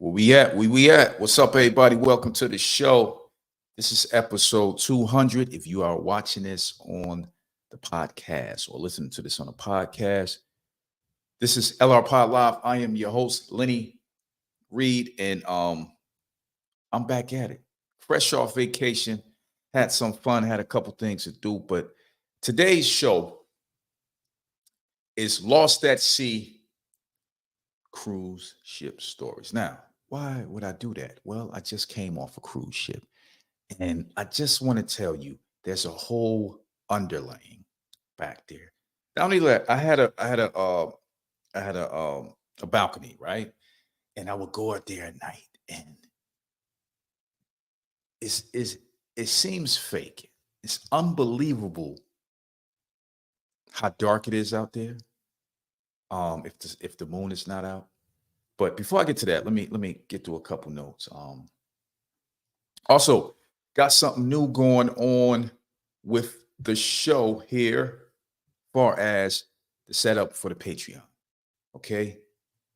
Where we at? We at? What's up, everybody? Welcome to the show. This is episode 200. If you are watching this on the podcast or listening to this on a podcast, this is LR Pod Live. I am your host, Lenny Reed, and I'm back at it. Fresh off vacation, had some fun, had a couple things to do, but today's show is Lost at Sea cruise ship stories. Now, why would I do that? Well, I just came off a cruise ship, and I just want to tell you there's a whole underlaying back there. Not only that, I had a balcony, right? And I would go out there at night, and it's it seems fake. It's unbelievable how dark it is out there. If the moon is not out. But before I get to that, let me get to a couple notes. Also, got something new going on with the show here, far as the setup for the Patreon. Okay,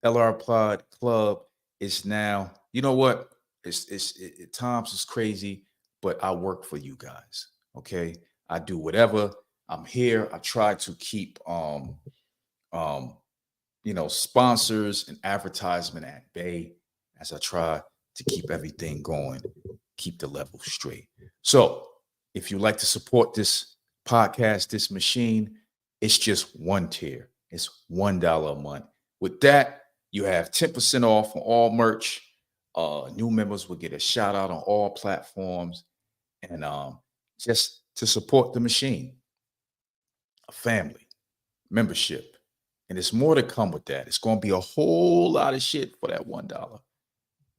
LR Pod Club is now. You know what? At times it's crazy, but I work for you guys. Okay, I do whatever. I'm here. I try to keep um sponsors and advertisement at bay as I try to keep everything going, keep the level straight. So, if you like to support this podcast, this machine, it's just one tier. It's $1 a month. With that, you have 10% off on all merch. New members will get a shout out on all platforms, and just to support the machine, a family membership. And it's more to come with that. It's going to be a whole lot of shit for that $1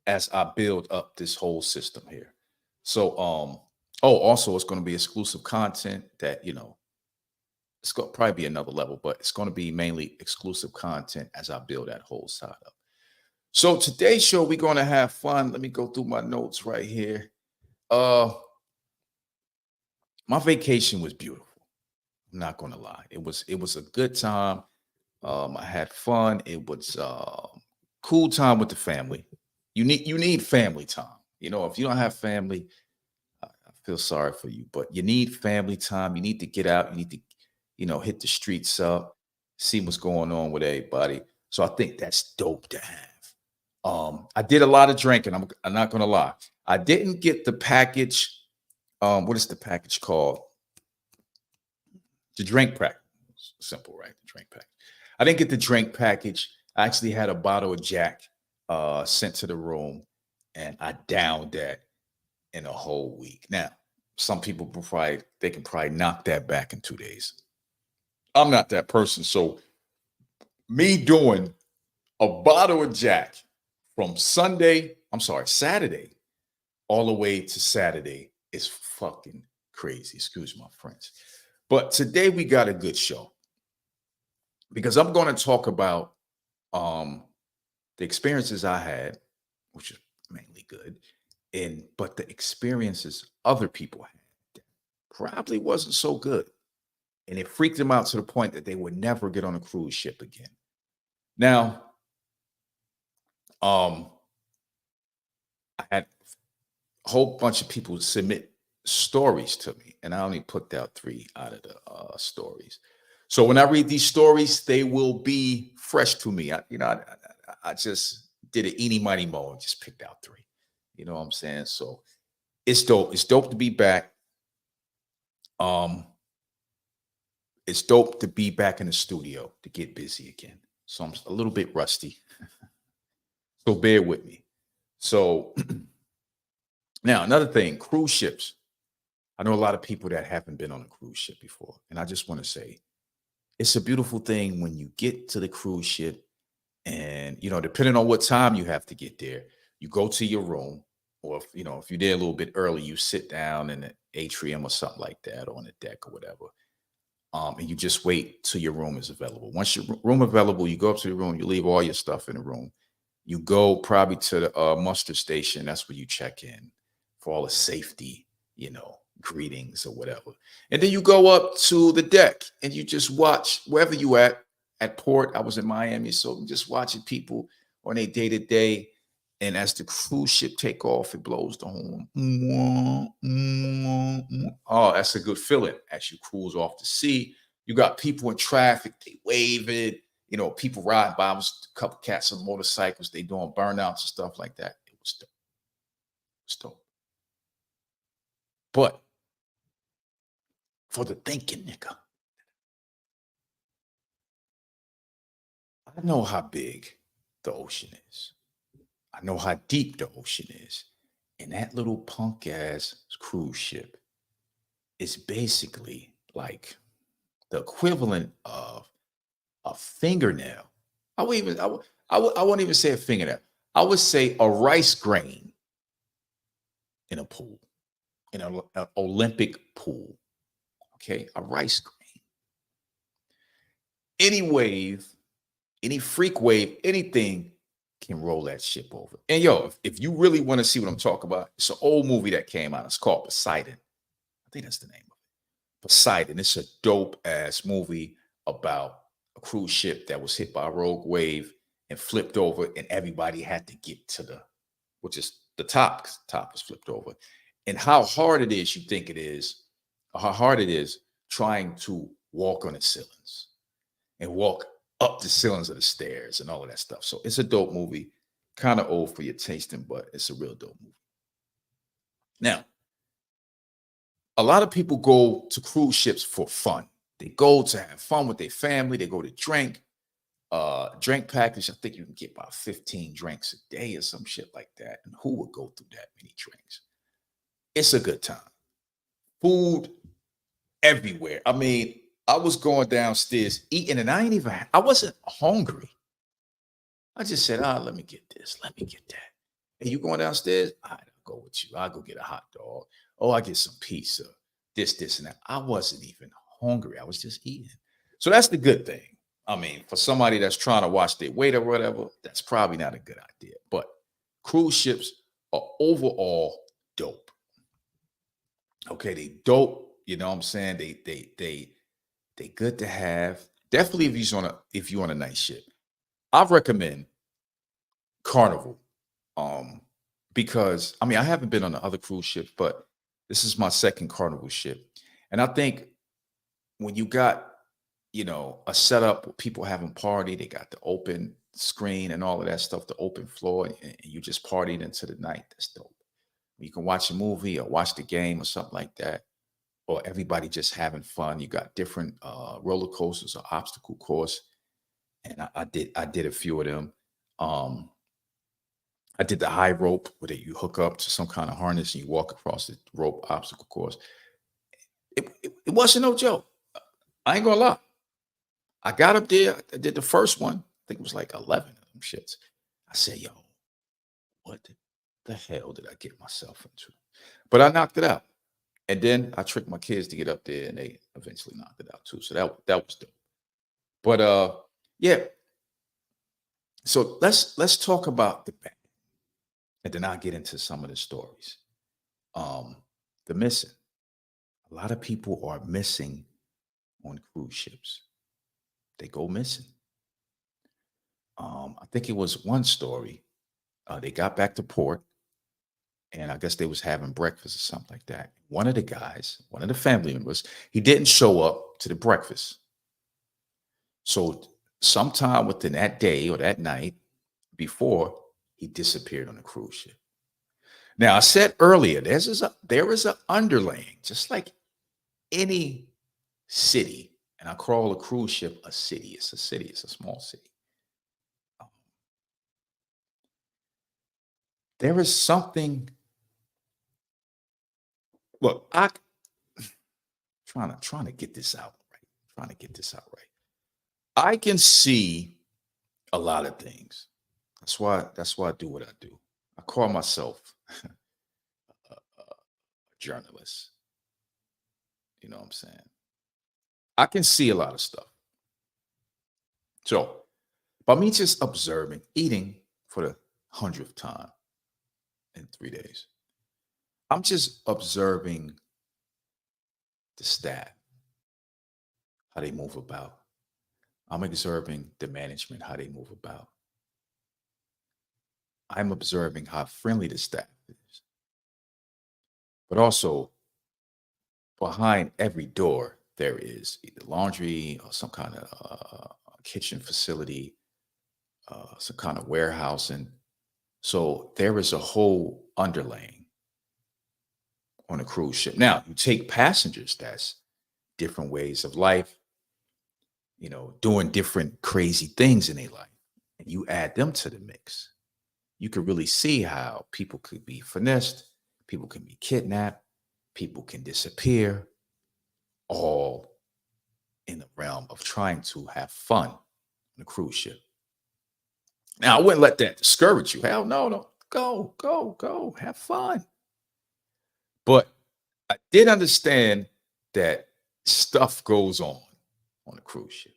as I build up this whole system here. So, also it's going to be exclusive content that, it's going to probably be another level, but it's going to be mainly exclusive content as I build that whole side up. So today's show, we're going to have fun. Let me go through my notes right here. My vacation was beautiful. I'm not going to lie. It was a good time. I had fun. It was cool time with the family. You need family time. If you don't have family, I feel sorry for you, but you need family time. You need to get out. You need to, hit the streets up, see what's going on with everybody. So I think that's dope to have. I did a lot of drinking. I'm not gonna lie. I didn't get the package. What is the package called? The drink pack. Simple, right? The drink pack. I didn't get the drink package. I actually had a bottle of Jack sent to the room, and I downed that in a whole week. Now, some people can probably knock that back in 2 days. I'm not that person. So me doing a bottle of Jack from Saturday, all the way to Saturday is fucking crazy. Excuse my French. But today we got a good show, because I'm going to talk about the experiences I had, which is mainly good, but the experiences other people had that probably wasn't so good, and it freaked them out to the point that they would never get on a cruise ship again. Now, I had a whole bunch of people submit stories to me, and I only picked out 3 out of the stories. So when I read these stories, they will be fresh to me. I just did an eeny miny mo and just picked out 3. You know what I'm saying? So it's dope. It's dope to be back. It's dope to be back in the studio to get busy again. So I'm a little bit rusty. So bear with me. So now another thing, cruise ships. I know a lot of people that haven't been on a cruise ship before, and I just want to say, it's a beautiful thing when you get to the cruise ship, and depending on what time you have to get there, you go to your room, or if you're there a little bit early, you sit down in the atrium or something like that, or on the deck or whatever, and you just wait till your room is available. Once your room available, you go up to your room, you leave all your stuff in the room, you go probably to the muster station. That's where you check in for all the safety, greetings or whatever. And then you go up to the deck and you just watch wherever you at port. I was in Miami, so just watching people on a day-to-day And as the cruise ship take off, it blows the horn. Mwah, mwah, mwah. Oh, that's a good feeling as you cruise off the sea. You got people in traffic, they wave it. You know, people riding by. Was a couple cats on motorcycles, they doing burnouts and stuff like that. It was dope. It was dope. But for the thinking nigga, I know how big the ocean is. I know how deep the ocean is. And that little punk ass cruise ship is basically like the equivalent of a fingernail. I would even I won't even say a fingernail. I would say a rice grain in a pool, in an Olympic pool. Okay, a rice grain. Any wave, any freak wave, anything can roll that ship over. And yo, if you really want to see what I'm talking about, it's an old movie that came out. It's called Poseidon. I think that's the name of it. Poseidon. It's a dope ass movie about a cruise ship that was hit by a rogue wave and flipped over, and everybody had to get to the, which is the top, 'cause the top was flipped over. And how hard it is, you think it is, how hard it is trying to walk on the ceilings and walk up the ceilings of the stairs and all of that stuff. So it's a dope movie, kind of old for your tasting, but it's a real dope movie. Now, a lot of people go to cruise ships for fun. They go to have fun with their family. They go to drink. Drink package. I think you can get about 15 drinks a day or some shit like that. And who would go through that many drinks? It's a good time. Food everywhere. I mean, I was going downstairs eating, and I wasn't hungry. I just said, let me get this, let me get that. And you going downstairs? I'll go with you. I'll go get a hot dog. Oh, I get some pizza, this, and that. I wasn't even hungry. I was just eating. So that's the good thing. I mean, for somebody that's trying to watch their weight or whatever, that's probably not a good idea. But cruise ships are overall dope. Okay, they dope. You know what I'm saying? They good to have. Definitely if you're on a night ship. I recommend Carnival. Because I mean I haven't been on the other cruise ships, but this is my second Carnival ship. And I think when you got, a setup with people having party, they got the open screen and all of that stuff, the open floor, and you just partied into the night. That's dope. You can watch a movie or watch the game or something like that, or everybody just having fun. You got different roller coasters or obstacle course, and I did a few of them. Um, I did the high rope where you hook up to some kind of harness and you walk across the rope obstacle course. It wasn't no joke. I ain't gonna lie. I got up there. I did the first one. I think it was like 11 of them shits. I said, yo, what the hell did I get myself into? But I knocked it out. And then I tricked my kids to get up there and they eventually knocked it out too. So that was dope. But yeah. So let's talk about the back. And then I'll get into some of the stories. Um, the missing. A lot of people are missing on cruise ships. They go missing. I think it was one story. They got back to port, and I guess they was having breakfast or something like that. One of the guys, one of the family members, he didn't show up to the breakfast. So sometime within that day or that night before, he disappeared on the cruise ship. Now I said earlier, there is a underlaying, just like any city, and I call a cruise ship a city. It's a city. It's a small city. Um, There is something. Look, I trying to get this out right. Trying to get this out right. I can see a lot of things. That's why I do what I do. I call myself a journalist. You know what I'm saying? I can see a lot of stuff. So by me just observing, eating for the 100th time in 3 days, I'm just observing the staff, how they move about. I'm observing the management, how they move about. I'm observing how friendly the staff is. But also, behind every door, there is either laundry or some kind of kitchen facility, some kind of warehousing. So there is a whole underlaying on a cruise ship. Now, you take passengers, that's different ways of life, doing different crazy things in their life, and you add them to the mix. You could really see how people could be finessed, people can be kidnapped, people can disappear, all in the realm of trying to have fun on a cruise ship. Now, I wouldn't let that discourage you. Hell no, no. Go, go, go, have fun. But I did understand that stuff goes on a cruise ship.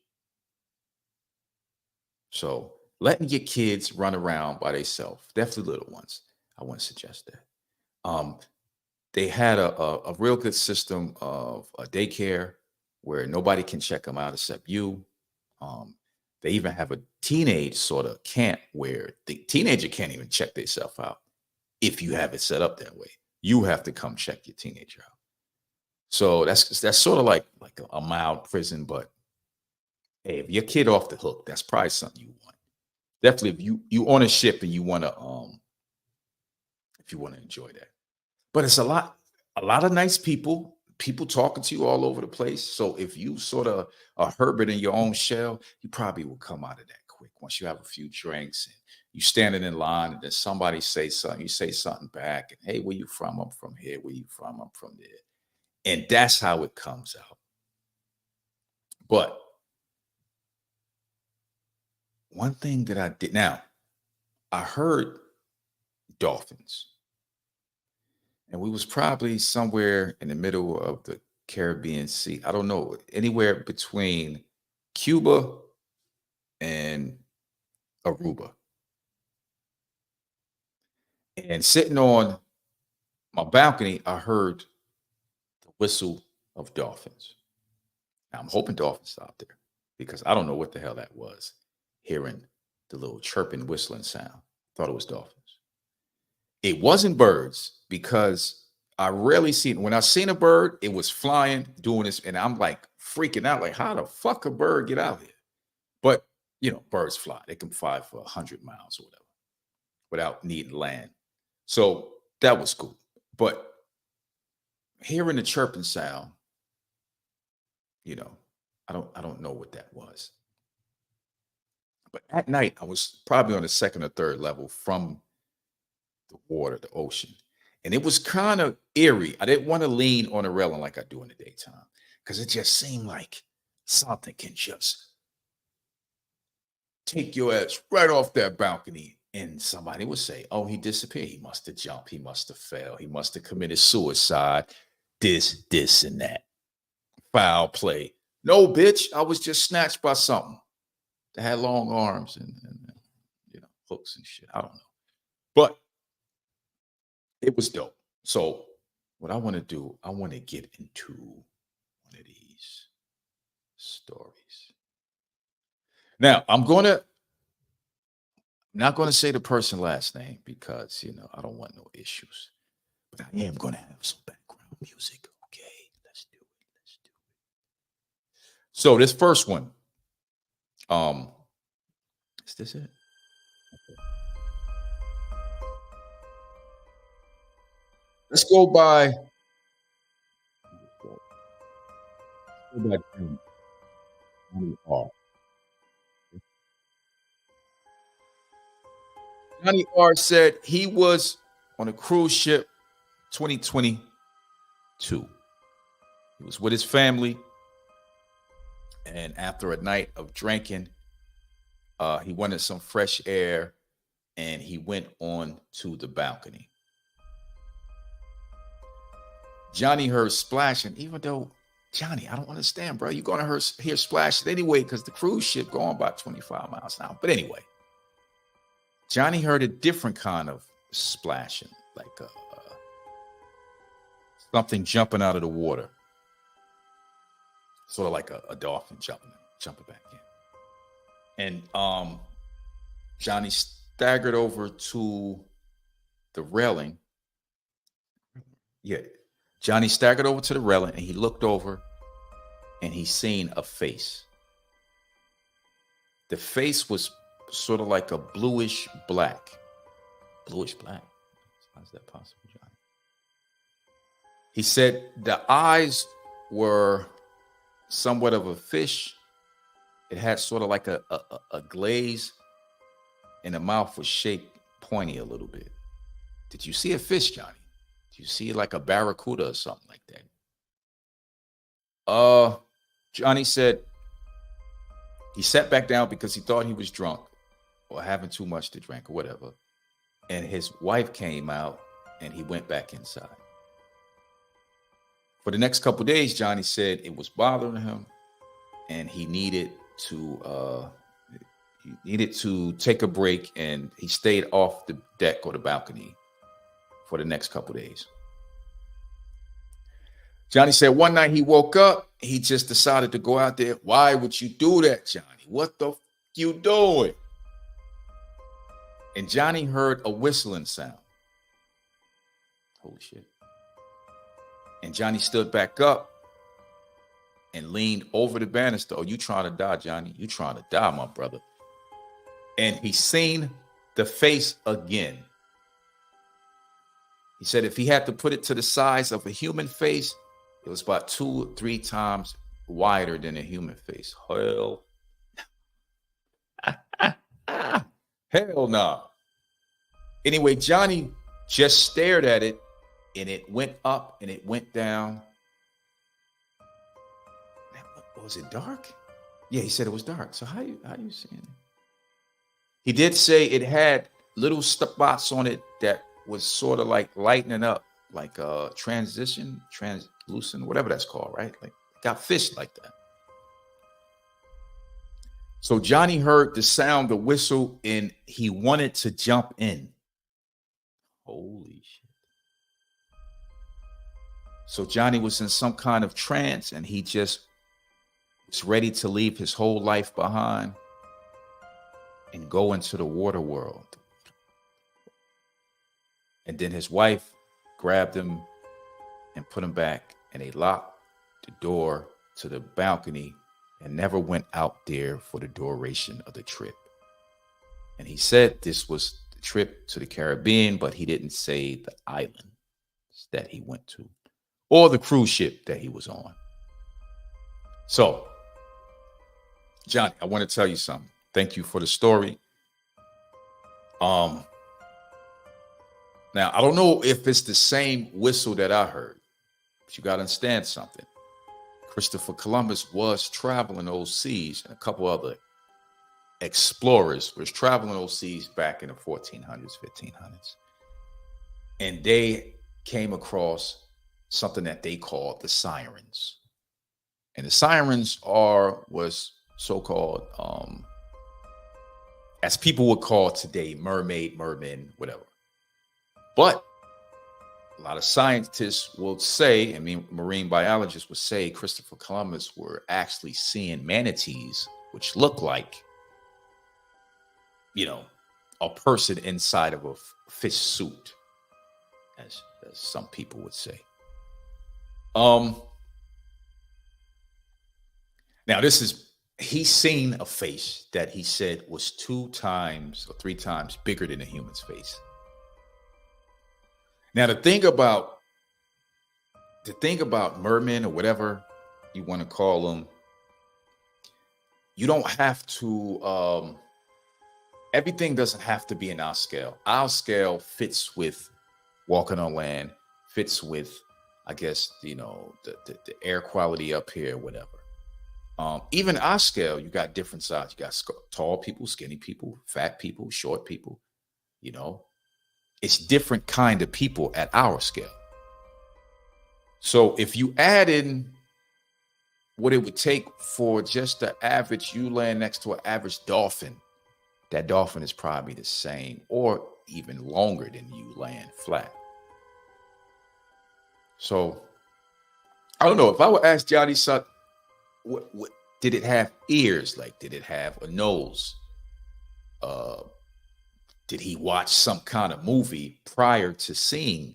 So letting your kids run around by themselves, definitely little ones, I wouldn't suggest that. Um, they had a real good system of a daycare where nobody can check them out except you. Um, they even have a teenage sort of camp where the teenager can't even check themselves out if you have it set up that way. You have to come check your teenager out. So that's sort of like a mild prison, but hey, if your kid off the hook, that's probably something you want. Definitely, if you on a ship and you want to if you want to enjoy that. But it's a lot of nice people talking to you all over the place. So if you sort of a hermit in your own shell, you probably will come out of that quick once you have a few drinks and you standing in line and then somebody say something, you say something back, and hey, where you from? I'm from here. Where you from? I'm from there. And that's how it comes out. But one thing that I did now, I heard dolphins. And we was probably somewhere in the middle of the Caribbean Sea. I don't know, anywhere between Cuba and Aruba. And sitting on my balcony, I heard the whistle of dolphins. Now, I'm hoping dolphins out there because I don't know what the hell that was. Hearing the little chirping, whistling sound. Thought it was dolphins. It wasn't birds because I rarely seen when I seen a bird, it was flying, doing this, and I'm like freaking out, like, how the fuck a bird get out here? But birds fly, they can fly for 100 miles or whatever without needing land. So that was cool. But hearing the chirping sound, you know, I don't know what that was. But at night, I was probably on the second or third level from the water, the ocean. And it was kind of eerie. I didn't want to lean on a railing like I do in the daytime because it just seemed like something can just take your ass right off that balcony. And somebody would say, oh, he disappeared. He must have jumped. He must have fell. He must have committed suicide. This, and that. Foul play. No, bitch. I was just snatched by something that had long arms and hooks and shit. I don't know. But it was dope. So what I want to do, I want to get into one of these stories. Now, not going to say the person last name because, I don't want no issues. But I am going to have some background music. Okay, let's do it. Let's do it. So this first one, is this it? Let's go by Johnny R. Johnny R said he was on a cruise ship 2022. He was with his family. And after a night of drinking, he wanted some fresh air and he went on to the balcony. Johnny heard splashing, even though, Johnny, I don't understand, bro. You're going to hear splashing anyway because the cruise ship going about 25 miles an hour. But anyway, Johnny heard a different kind of splashing, like something jumping out of the water. Sort of like a dolphin jumping back in. And Johnny staggered over to the railing. Yeah. Johnny staggered over to the railing and he looked over and he seen a face. The face was sort of like a bluish black. Bluish black. How is that possible, Johnny? He said the eyes were somewhat of a fish. It had sort of like a glaze, and the mouth was shaped pointy a little bit. Did you see a fish, Johnny? Did you see like a barracuda or something like that? Johnny said he sat back down because he thought he was drunk or having too much to drink or whatever. And his wife came out and he went back inside. For the next couple of days, Johnny said it was bothering him and he needed to take a break, and he stayed off the deck or the balcony for the next couple of days. Johnny said one night he woke up, he just decided to go out there. Why would you do that, Johnny? What the you doing? And Johnny heard a whistling sound. Holy shit. And Johnny stood back up and leaned over the banister. Oh, you trying to die, Johnny? You trying to die, my brother. And he seen the face again. He said if he had to put it to the size of a human face, it was about 2 or 3 times wider than a human face. Hell. Hell no. Anyway, Johnny just stared at it, and it went up and it went down. Was it dark? Yeah, he said it was dark. So how you seeing it? He did say it had little spots on it that was sort of like lightening up, like translucent, whatever that's called, right? Like got fished like that. So Johnny heard the sound, the whistle, and he wanted to jump in. Holy shit. So Johnny was in some kind of trance, and he just was ready to leave his whole life behind and go into the water world. And then his wife grabbed him and put him back, and they locked the door to the balcony and never went out there for the duration of the trip. And he said this was the trip to the Caribbean, but he didn't say the islands that he went to or the cruise ship that he was on. So, Johnny, I want to tell you something. Thank you for the story. Now, I don't know if it's the same whistle that I heard, but you got to understand something. Christopher Columbus was traveling those seas, and a couple other explorers was traveling those seas back in the 1400s, 1500s. And they came across something that they called the sirens. And the sirens was so-called, as people would call today, mermen, whatever. But a lot of scientists will say, marine biologists would say Christopher Columbus were actually seeing manatees, which look like, a person inside of a fish suit, as some people would say. Now he's seen a face that he said was 2 times or 3 times bigger than a human's face. Now, the thing about mermen or whatever you want to call them, you don't have to, everything doesn't have to be in our scale. Our scale fits with walking on land, fits with, I guess, the air quality up here, whatever. Even our scale, you got different sides. You got tall people, skinny people, fat people, short people, It's different kind of people at our scale. So if you add in what it would take for just the average, you land next to an average dolphin, that dolphin is probably the same or even longer than you land flat. So I don't know. If I would ask Johnny Sut, what did it have ears? Like, did it have a nose? did he watch some kind of movie prior to seeing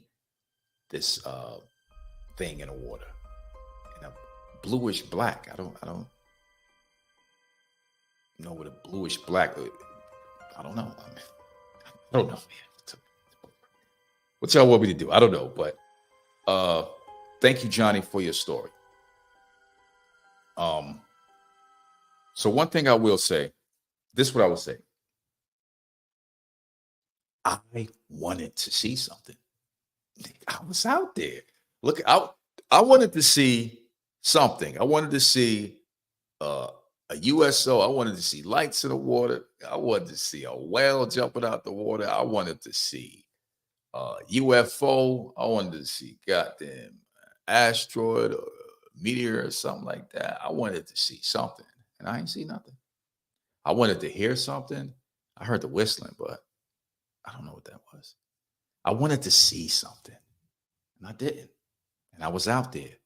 this thing in the water? In a bluish black. I don't know what a bluish black. I don't know. I don't know. What y'all want me to do? I don't know. But thank you, Johnny, for your story. So one thing I will say, this is what I will say. I wanted to see something. I was out there. Look, I wanted to see something. I wanted to see a USO. I wanted to see lights in the water. I wanted to see a whale jumping out the water. I wanted to see UFO. I wanted to see goddamn asteroid or meteor or something like that. I wanted to see something, and I ain't see nothing. I wanted to hear something. I heard the whistling, but I don't know what that was. I wanted to see something, and I didn't. And I was out there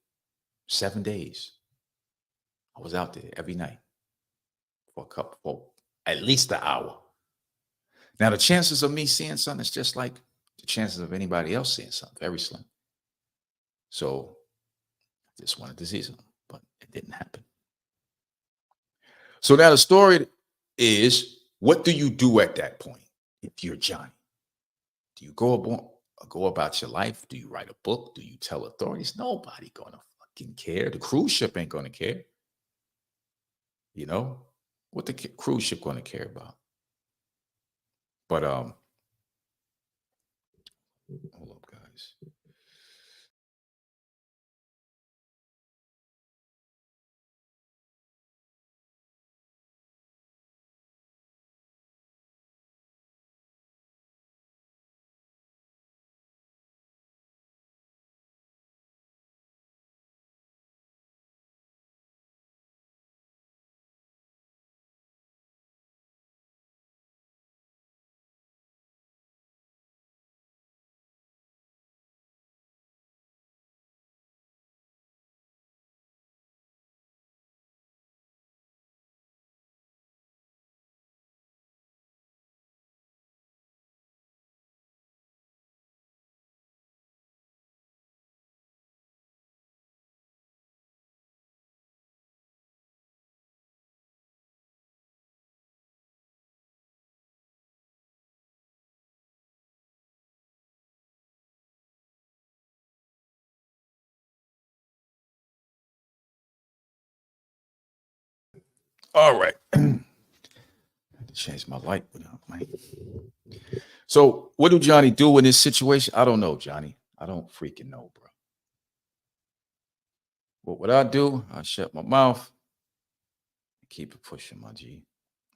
7 days. I was out there every night for at least an hour. Now, the chances of me seeing something is just like the chances of anybody else seeing something, very slim. So I just wanted to see something, but it didn't happen. So now the story is, what do you do at that point if you're Johnny? Do you go about your life? Do you write a book? Do you tell authorities? Nobody gonna fucking care. The cruise ship ain't gonna care. You know what the cruise ship gonna care about? But hold up, guys. All right. I had to change my light. So what do Johnny do in this situation? I don't know, Johnny. I don't freaking know, bro. What I do, I shut my mouth, keep it pushing, my G.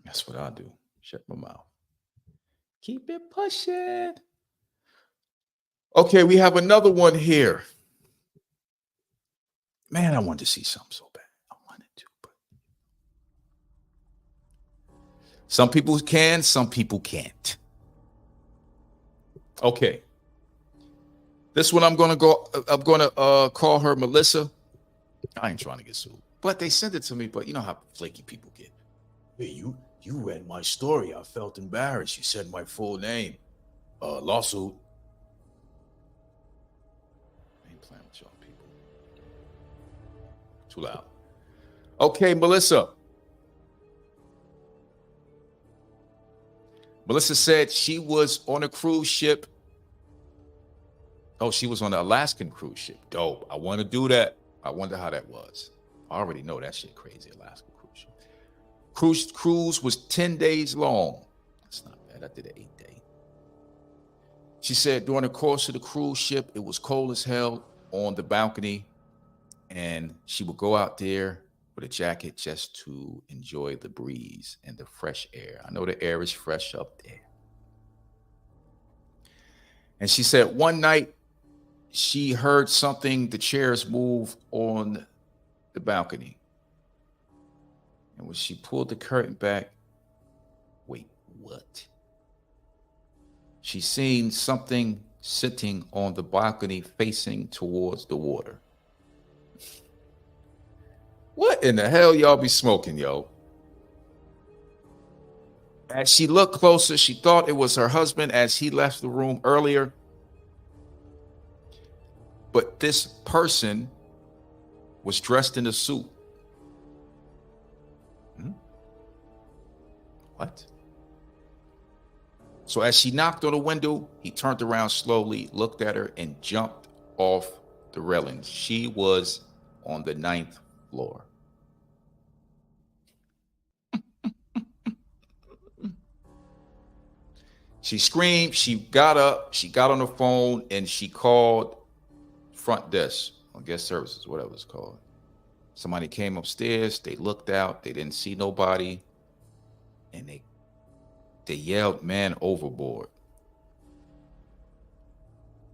That's what I do. Shut my mouth. Keep it pushing. Okay, we have another one here. Man, I wanted to see something so bad. I wanted to, but some people can, some people can't. Okay. This one I'm gonna call her Melissa. I ain't trying to get sued. But they sent it to me, but you know how flaky people get. Hey, you read my story. I felt embarrassed. You said my full name. Lawsuit. I ain't playing with y'all people. Too loud. Okay, Melissa. Melissa said she was on a cruise ship. Oh, she was on the Alaskan cruise ship. Dope. I want to do that. I wonder how that was. I already know that shit crazy, Alaska cruise ship. Cruise was 10 days long. That's not bad. I did an 8-day. She said during the course of the cruise ship, it was cold as hell on the balcony, and she would go out there with a jacket just to enjoy the breeze and the fresh air. I know the air is fresh up there. And she said one night she heard something, the chairs move on the balcony. And when she pulled the curtain back, wait, what? She seen something sitting on the balcony facing towards the water. What in the hell y'all be smoking, yo? As she looked closer, she thought it was her husband as he left the room earlier. But this person was dressed in a suit. What? So as she knocked on the window, he turned around slowly, looked at her, and jumped off the railings. She was on the 9th floor. She screamed, she got up, she got on the phone, and she called front desk or guest services, whatever it's called. Somebody came upstairs, they looked out, they didn't see nobody, and they yelled, "Man overboard."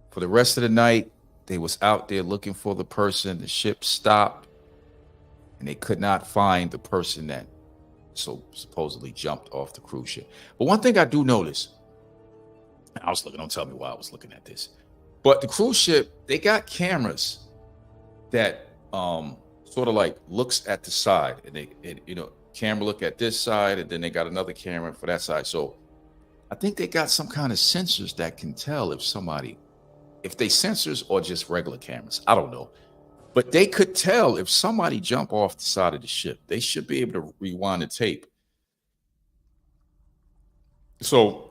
For the rest of the night, they was out there looking for the person. The ship stopped, and they could not find the person that supposedly jumped off the cruise ship. But one thing I do notice, I was looking, don't tell me why I was looking at this, but the cruise ship, they got cameras that sort of like looks at the side, and camera look at this side, and then they got another camera for that side. So I think they got some kind of sensors that can tell if they sensors or just regular cameras. I don't know. But they could tell if somebody jumped off the side of the ship. They should be able to rewind the tape. So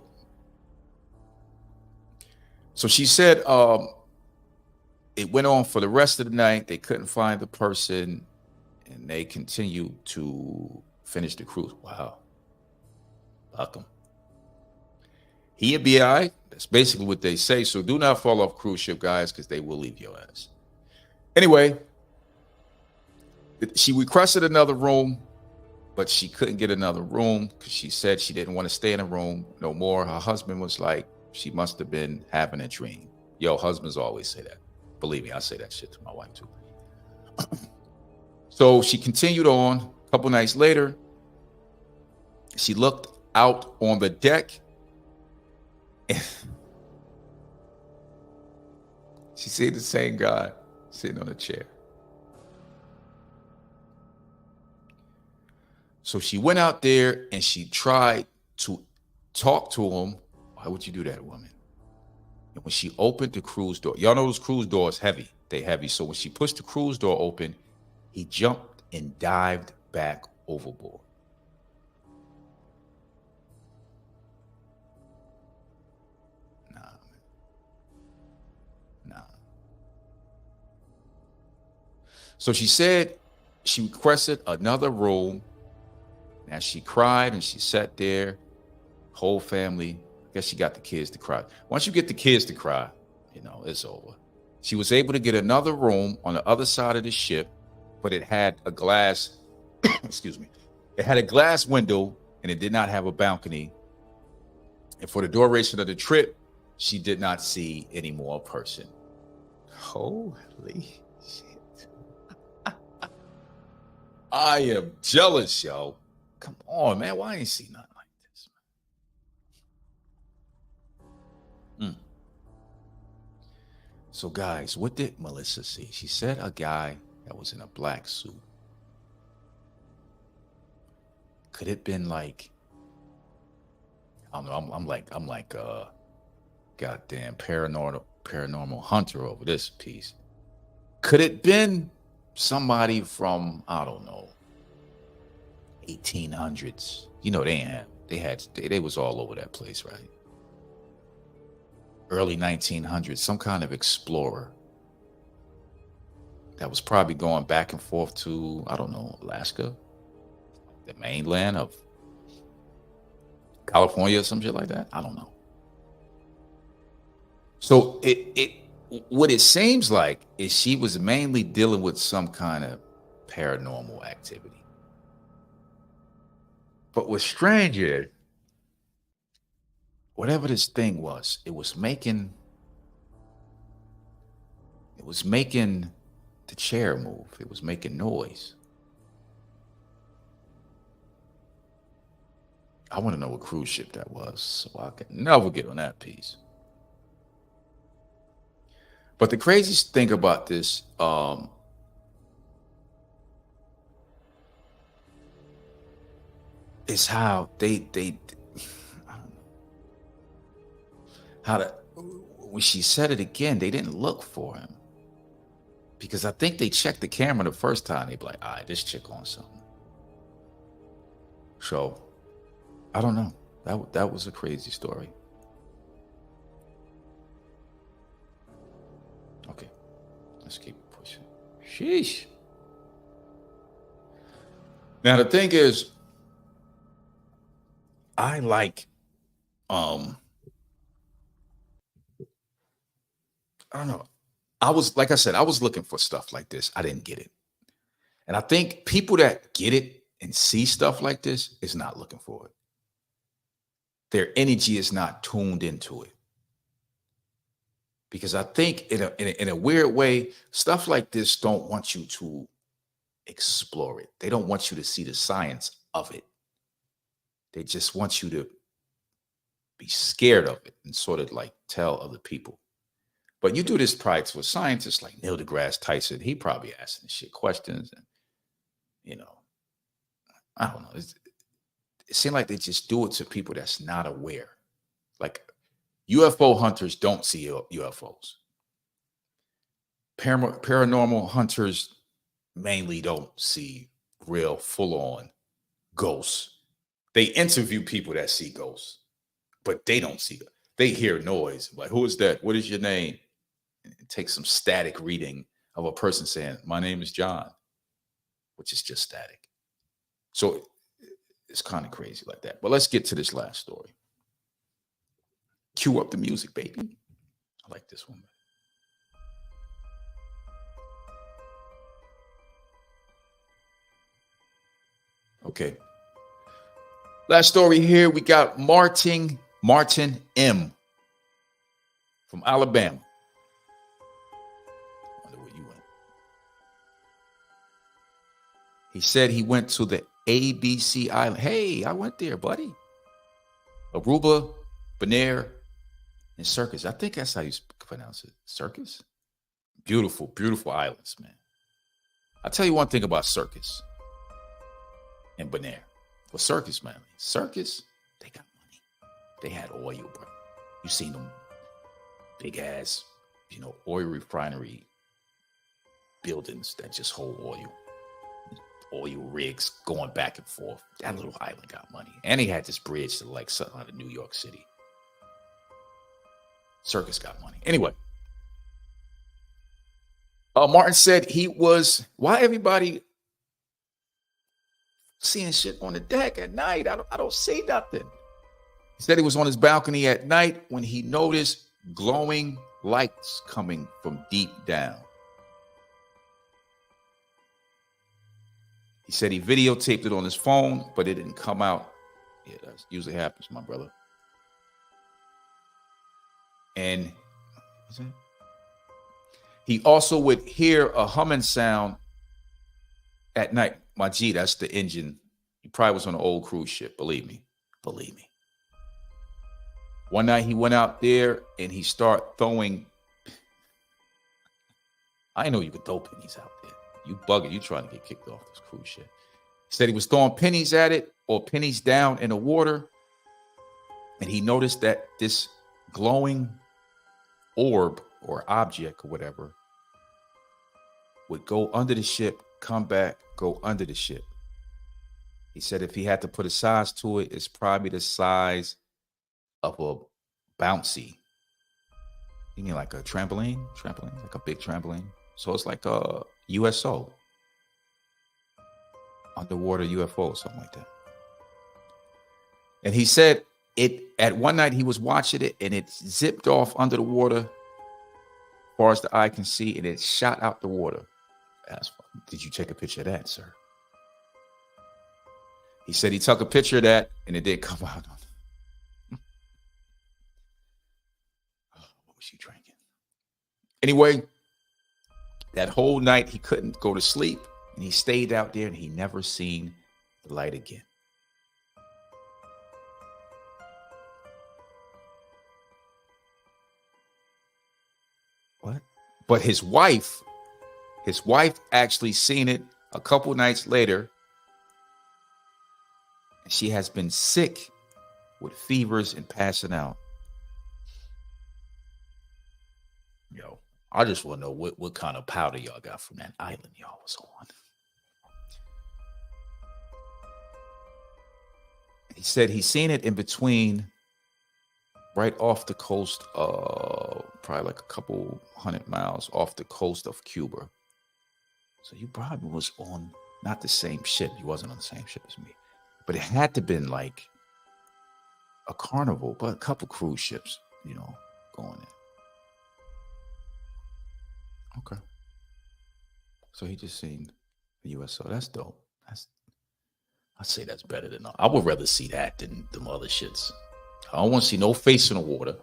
she said it went on for the rest of the night. They couldn't find the person, and they continued to finish the cruise. Wow. Welcome. He'll be all right. That's basically what they say. So do not fall off cruise ship, guys, because they will leave your ass. Anyway, she requested another room, but she couldn't get another room because she said she didn't want to stay in a room no more. Her husband was like, she must have been having a dream. Yo, husbands always say that. Believe me, I say that shit to my wife too. So she continued on. A couple nights later, she looked out on the deck. She see the same guy sitting on a chair. So she went out there and she tried to talk to him. Why would you do that, woman? And when she opened the cruise door, y'all know those cruise doors heavy. They heavy. So when she pushed the cruise door open, he jumped and dived back overboard. Nah. So she said she requested another room. As she cried and she sat there, whole family, I guess she got the kids to cry. Once you get the kids to cry, it's over. She was able to get another room on the other side of the ship, but it had a glass, excuse me, it had a glass window and it did not have a balcony. And for the duration of the trip, she did not see any more person. Holy shit. I am jealous, yo. Come on, man. Why ain't see nothing like this? So, guys, what did Melissa see? She said a guy that was in a black suit. Could it been like, I don't know, I'm like goddamn paranormal hunter over this piece. Could it been somebody from, I don't know, 1800s? They was all over that place, right? Early 1900s, some kind of explorer that was probably going back and forth to, I don't know, Alaska, the mainland of California or some shit like that. I don't know. So what it seems like is she was mainly dealing with some kind of paranormal activity. But what's strange is, whatever this thing was, it was making the chair move. It was making noise. I want to know what cruise ship that was, so I can never get on that piece. But the craziest thing about this, is how they when she said it again, they didn't look for him. Because I think they checked the camera the first time. They'd be like, all right, this chick on something. So, I don't know. That was a crazy story. Okay, let's keep pushing. Sheesh. Now, the thing is, I like, I don't know. Like I said, I was looking for stuff like this. I didn't get it. And I think people that get it and see stuff like this is not looking for it. Their energy is not tuned into it. Because I think in a weird way, stuff like this don't want you to explore it. They don't want you to see the science of it. They just want you to be scared of it and sort of like tell other people. But you do this probably to a scientist like Neil deGrasse Tyson. He probably asking shit questions. And, I don't know. It seems like they just do it to people that's not aware. Like UFO hunters don't see UFOs. Paranormal hunters mainly don't see real full-on ghosts. They interview people that see ghosts, but they don't see it. They hear noise. Like, who is that? What is your name? And take some static reading of a person saying, my name is John, which is just static. So it's kind of crazy like that. But let's get to this last story. Cue up the music, baby. I like this one. Okay. Last story here. We got Martin M. from Alabama. I wonder where you went. He said he went to the ABC Island. Hey, I went there, buddy. Aruba, Bonaire, and Circus. I think that's how you pronounce it. Circus? Beautiful, beautiful islands, man. I'll tell you one thing about Circus and Bonaire. Well, Circus, man. Circus, they got money. They had oil, bro. You seen them big ass, oil refinery buildings that just hold oil. Oil rigs going back and forth. That little island got money. And he had this bridge to like something out of New York City. Circus got money. Anyway, Martin said why everybody seeing shit on the deck at night? I don't see nothing. He said he was on his balcony at night when he noticed glowing lights coming from deep down. He said he videotaped it on his phone, but it didn't come out. Yeah, that usually happens, my brother. And he also would hear a humming sound at night. My G, that's the engine. He probably was on an old cruise ship. Believe me. One night he went out there and he started throwing. I know you could throw pennies out there. You bugging. You trying to get kicked off this cruise ship. He said he was throwing pennies at it or pennies down in the water. And he noticed that this glowing orb or object or whatever would go under the ship, come back, go under the ship. He said if he had to put a size to it, it's probably the size of a bouncy. You mean like a trampoline? Like a big trampoline. So it's like a USO. Underwater UFO, something like that. And he said at one night he was watching it and it zipped off under the water as far as the eye can see, and it shot out the water. Did you take a picture of that, sir? He said he took a picture of that and it did come out. What was he drinking? Anyway, that whole night he couldn't go to sleep and he stayed out there and he never seen the light again. What? But his wife actually seen it a couple nights later. And she has been sick with fevers and passing out. Yo, I just want to know what kind of powder y'all got from that island y'all was on. He said he's seen it in between, right off the coast, probably like a couple 100 miles off the coast of Cuba. So you probably was on not the same ship. He wasn't on the same ship as me, but it had to been like a Carnival, but a couple cruise ships, going in. Okay. So he just seen the USO. That's dope. I'd say that's better than I would rather see that than them other shits. I don't want to see no face in the water.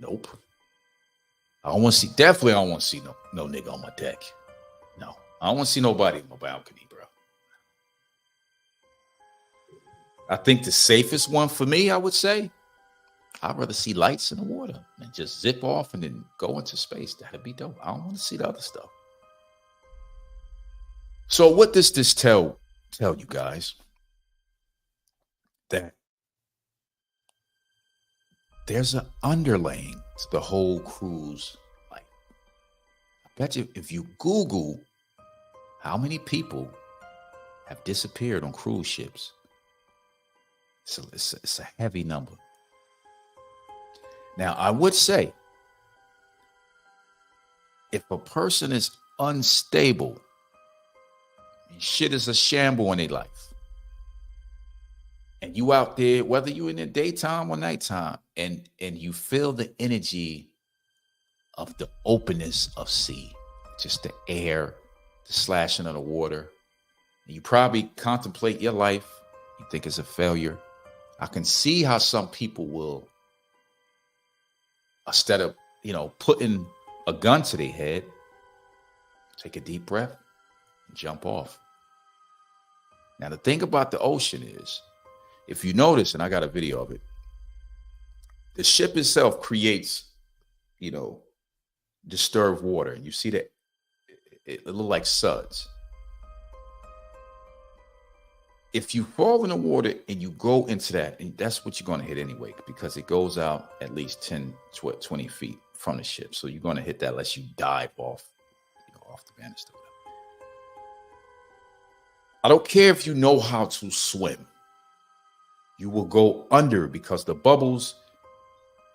Nope. I don't want to see. Definitely, I don't want to see no nigga on my deck. No, I don't want to see nobody on my balcony, bro. I think the safest one for me, I would say, I'd rather see lights in the water and just zip off and then go into space. That'd be dope. I don't want to see the other stuff. So what does this tell you guys? That there's an underlaying to the whole cruise life. I bet you if you Google how many people have disappeared on cruise ships, it's a heavy number. Now, I would say if a person is unstable, shit is a shamble in their life, and you out there, whether you in the daytime or nighttime, and you feel the energy of the openness of sea, just the air, the slashing of the water, and you probably contemplate your life, you think it's a failure. I can see how some people will, instead of putting a gun to their head, take a deep breath and jump off. Now the thing about the ocean is, if you notice, and I got a video of it, the ship itself creates, disturbed water. And you see that it look like suds. If you fall in the water and you go into that, and that's what you're going to hit anyway, because it goes out at least 10, 20 feet from the ship. So you're going to hit that unless you dive off the banister. I don't care if you know how to swim. You will go under because the bubbles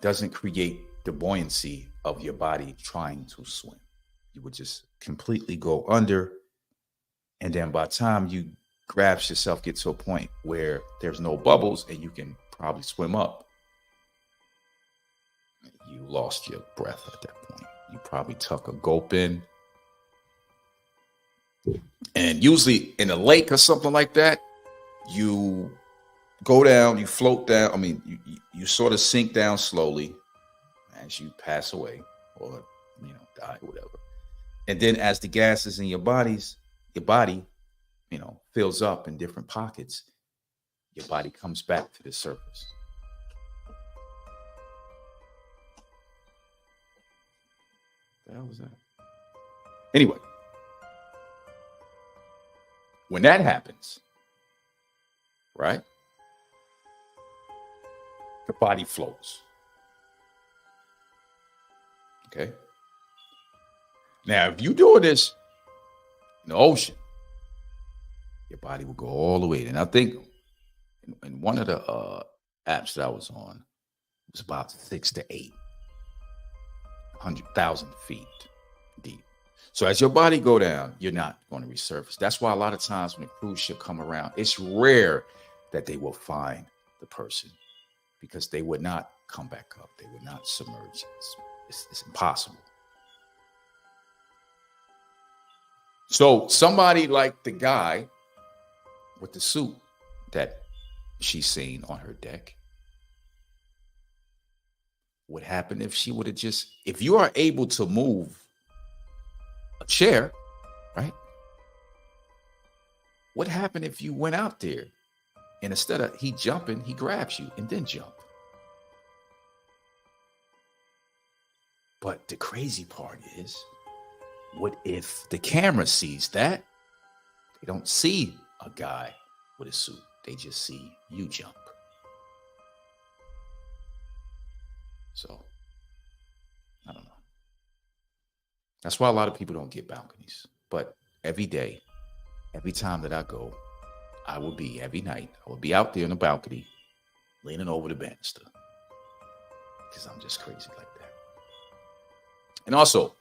doesn't create the buoyancy of your body trying to swim. You would just completely go under. And then by the time you grasp yourself, get to a point where there's no bubbles and you can probably swim up, you lost your breath at that point. You probably tuck a gulp in. And usually in a lake or something like that, you go down, you float down. I mean, you sort of sink down slowly as you pass away or, die or whatever. And then as the gases in your body, fills up in different pockets, your body comes back to the surface. What the hell was that? Anyway, when that happens, right? The body floats. Okay. Now, if you're doing this in the ocean, your body will go all the way. And I think in one of the apps that I was on, it was about 600 to 800,000 feet deep. So as your body go down, you're not going to resurface. That's why a lot of times when a cruise ship come around, it's rare that they will find the person, because they would not come back up. They would not submerge. It's impossible. So somebody like the guy with the suit that she's seen on her deck, what happened if she would have if you are able to move a chair, right? What happened if you went out there and instead of he jumping, he grabs you and then jump? But the crazy part is, what if the camera sees that? They don't see a guy with a suit. They just see you jump. So, I don't know. That's why a lot of people don't get balconies. But every day, every time that I go, every night, I will be out there on the balcony, leaning over the banister. Because I'm just crazy like that. And also,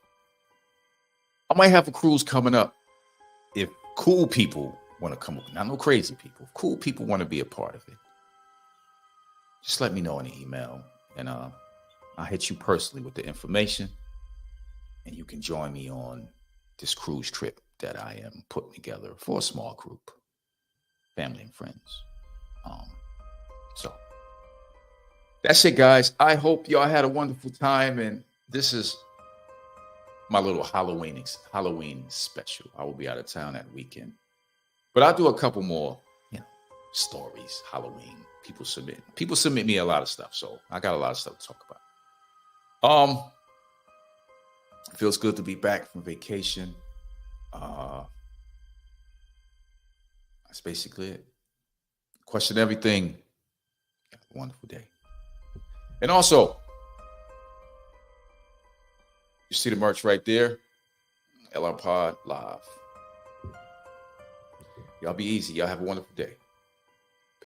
I might have a cruise coming up. If cool people want to come up, not no crazy people, if cool people want to be a part of it, just let me know in the email. And I'll hit you personally with the information. And you can join me on this cruise trip that I am putting together for a small group, family and friends. So that's it, guys. I hope y'all had a wonderful time. And this is my little Halloween special. I will be out of town that weekend. But I'll do a couple more, stories, Halloween. People submit me a lot of stuff. So I got a lot of stuff to talk about. It feels good to be back from vacation. That's basically it. Question everything. Have a wonderful day. And also, you see the merch right there? LR Pod Live. Y'all be easy. Y'all have a wonderful day.